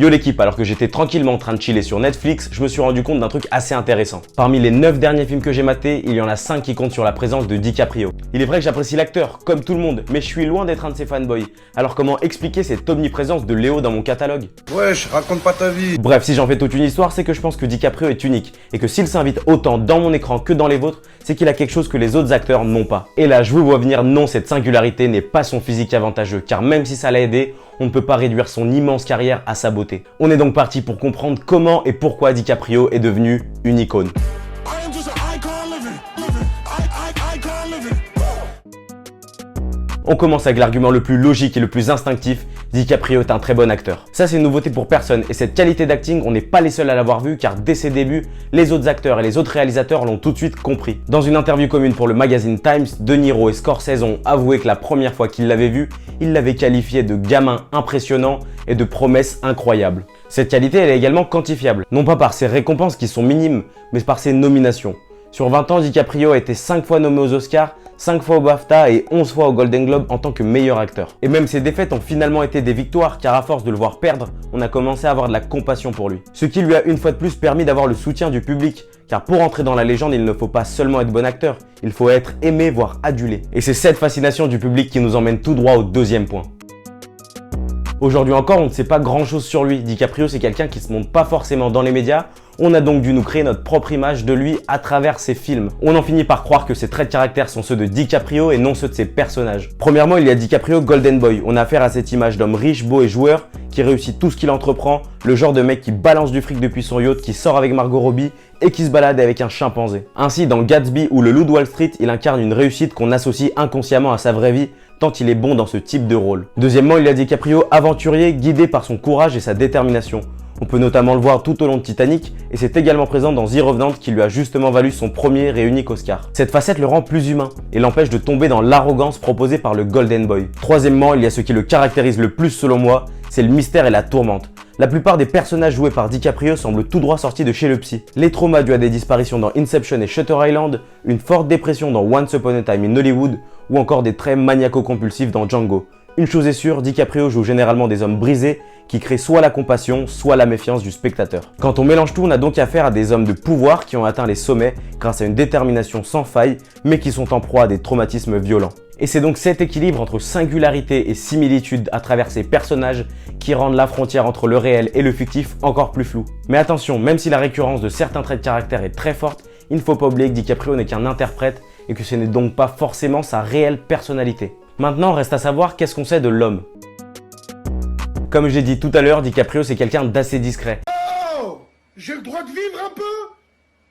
Yo l'équipe, alors que j'étais tranquillement en train de chiller sur Netflix, je me suis rendu compte d'un truc assez intéressant. Parmi les 9 derniers films que j'ai matés, il y en a 5 qui comptent sur la présence de DiCaprio. Il est vrai que j'apprécie l'acteur, comme tout le monde, mais je suis loin d'être un de ses fanboys. Alors comment expliquer cette omniprésence de Léo dans mon catalogue? Wesh, raconte pas ta vie. Bref, si j'en fais toute une histoire, c'est que je pense que DiCaprio est unique, et que s'il s'invite autant dans mon écran que dans les vôtres, c'est qu'il a quelque chose que les autres acteurs n'ont pas. Et là, je vous vois venir, non, cette singularité n'est pas son physique avantageux, car même si ça l'a aidé, on ne peut pas réduire son immense carrière à sa beauté. On est donc parti pour comprendre comment et pourquoi DiCaprio est devenu une icône. On commence avec l'argument le plus logique et le plus instinctif, DiCaprio est un très bon acteur. Ça c'est une nouveauté pour personne et cette qualité d'acting, on n'est pas les seuls à l'avoir vu car dès ses débuts, les autres acteurs et les autres réalisateurs l'ont tout de suite compris. Dans une interview commune pour le magazine Times, De Niro et Scorsese ont avoué que la première fois qu'ils l'avaient vu, ils l'avaient qualifié de gamin impressionnant et de promesse incroyable. Cette qualité elle est également quantifiable, non pas par ses récompenses qui sont minimes, mais par ses nominations. Sur 20 ans, DiCaprio a été 5 fois nommé aux Oscars, 5 fois au BAFTA et 11 fois au Golden Globe en tant que meilleur acteur. Et même ses défaites ont finalement été des victoires car à force de le voir perdre, on a commencé à avoir de la compassion pour lui. Ce qui lui a une fois de plus permis d'avoir le soutien du public. Car pour entrer dans la légende, il ne faut pas seulement être bon acteur, il faut être aimé voire adulé. Et c'est cette fascination du public qui nous emmène tout droit au deuxième point. Aujourd'hui encore, on ne sait pas grand chose sur lui. DiCaprio, c'est quelqu'un qui se montre pas forcément dans les médias. On a donc dû nous créer notre propre image de lui à travers ses films. On en finit par croire que ses traits de caractère sont ceux de DiCaprio et non ceux de ses personnages. Premièrement, il y a DiCaprio Golden Boy. On a affaire à cette image d'homme riche, beau et joueur, qui réussit tout ce qu'il entreprend, le genre de mec qui balance du fric depuis son yacht, qui sort avec Margot Robbie et qui se balade avec un chimpanzé. Ainsi, dans Gatsby ou Le Loup de Wall Street, il incarne une réussite qu'on associe inconsciemment à sa vraie vie, tant il est bon dans ce type de rôle. Deuxièmement, il y a DiCaprio aventurier, guidé par son courage et sa détermination. On peut notamment le voir tout au long de Titanic et c'est également présent dans The Revenant qui lui a justement valu son premier et unique Oscar. Cette facette le rend plus humain et l'empêche de tomber dans l'arrogance proposée par le Golden Boy. Troisièmement, il y a ce qui le caractérise le plus selon moi, c'est le mystère et la tourmente. La plupart des personnages joués par DiCaprio semblent tout droit sortis de chez le psy. Les traumas dus à des disparitions dans Inception et Shutter Island, une forte dépression dans Once Upon a Time in Hollywood ou encore des traits maniaco-compulsifs dans Django. Une chose est sûre, DiCaprio joue généralement des hommes brisés qui créent soit la compassion, soit la méfiance du spectateur. Quand on mélange tout, on a donc affaire à des hommes de pouvoir qui ont atteint les sommets grâce à une détermination sans faille, mais qui sont en proie à des traumatismes violents. Et c'est donc cet équilibre entre singularité et similitude à travers ces personnages qui rendent la frontière entre le réel et le fictif encore plus floue. Mais attention, même si la récurrence de certains traits de caractère est très forte, il ne faut pas oublier que DiCaprio n'est qu'un interprète et que ce n'est donc pas forcément sa réelle personnalité. Maintenant, reste à savoir qu'est-ce qu'on sait de l'homme. Comme j'ai dit tout à l'heure, DiCaprio c'est quelqu'un d'assez discret. Oh, j'ai le droit de vivre un peu?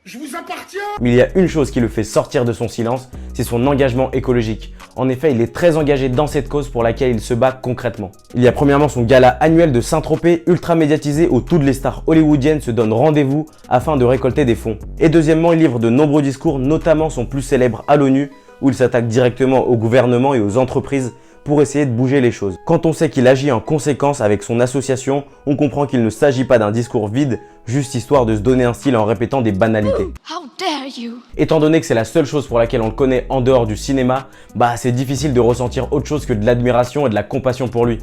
Je vous appartiens. Mais il y a une chose qui le fait sortir de son silence, c'est son engagement écologique. En effet, il est très engagé dans cette cause pour laquelle il se bat concrètement. Il y a premièrement son gala annuel de Saint-Tropez, ultra médiatisé où toutes les stars hollywoodiennes se donnent rendez-vous afin de récolter des fonds. Et deuxièmement, il livre de nombreux discours, notamment son plus célèbre à l'ONU, où il s'attaque directement au gouvernement et aux entreprises pour essayer de bouger les choses. Quand on sait qu'il agit en conséquence avec son association, on comprend qu'il ne s'agit pas d'un discours vide, juste histoire de se donner un style en répétant des banalités. How dare you? Étant donné que c'est la seule chose pour laquelle on le connaît en dehors du cinéma, c'est difficile de ressentir autre chose que de l'admiration et de la compassion pour lui.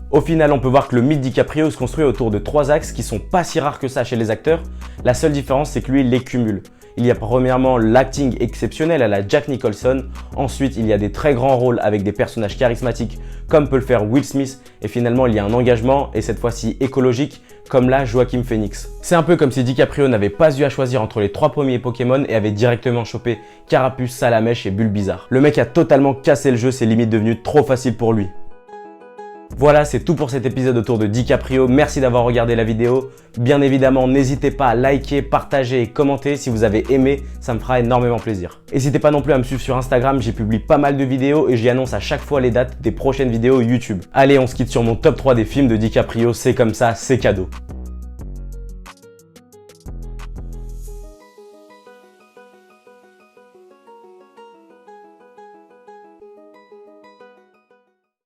Au final, on peut voir que le mythe DiCaprio se construit autour de 3 axes qui sont pas si rares que ça chez les acteurs. La seule différence, c'est que lui, il les cumule. Il y a premièrement l'acting exceptionnel à la Jack Nicholson, ensuite il y a des très grands rôles avec des personnages charismatiques comme peut le faire Will Smith, et finalement il y a un engagement, et cette fois-ci écologique, comme là Joaquin Phoenix. C'est un peu comme si DiCaprio n'avait pas eu à choisir entre les 3 premiers Pokémon et avait directement chopé Carapuce, Salamèche et Bulbizarre. Le mec a totalement cassé le jeu, c'est limite devenu trop facile pour lui. Voilà, c'est tout pour cet épisode autour de DiCaprio. Merci d'avoir regardé la vidéo. Bien évidemment, n'hésitez pas à liker, partager et commenter si vous avez aimé, ça me fera énormément plaisir. N'hésitez pas non plus à me suivre sur Instagram, j'y publie pas mal de vidéos et j'y annonce à chaque fois les dates des prochaines vidéos YouTube. Allez, on se quitte sur mon top 3 des films de DiCaprio, c'est comme ça, c'est cadeau.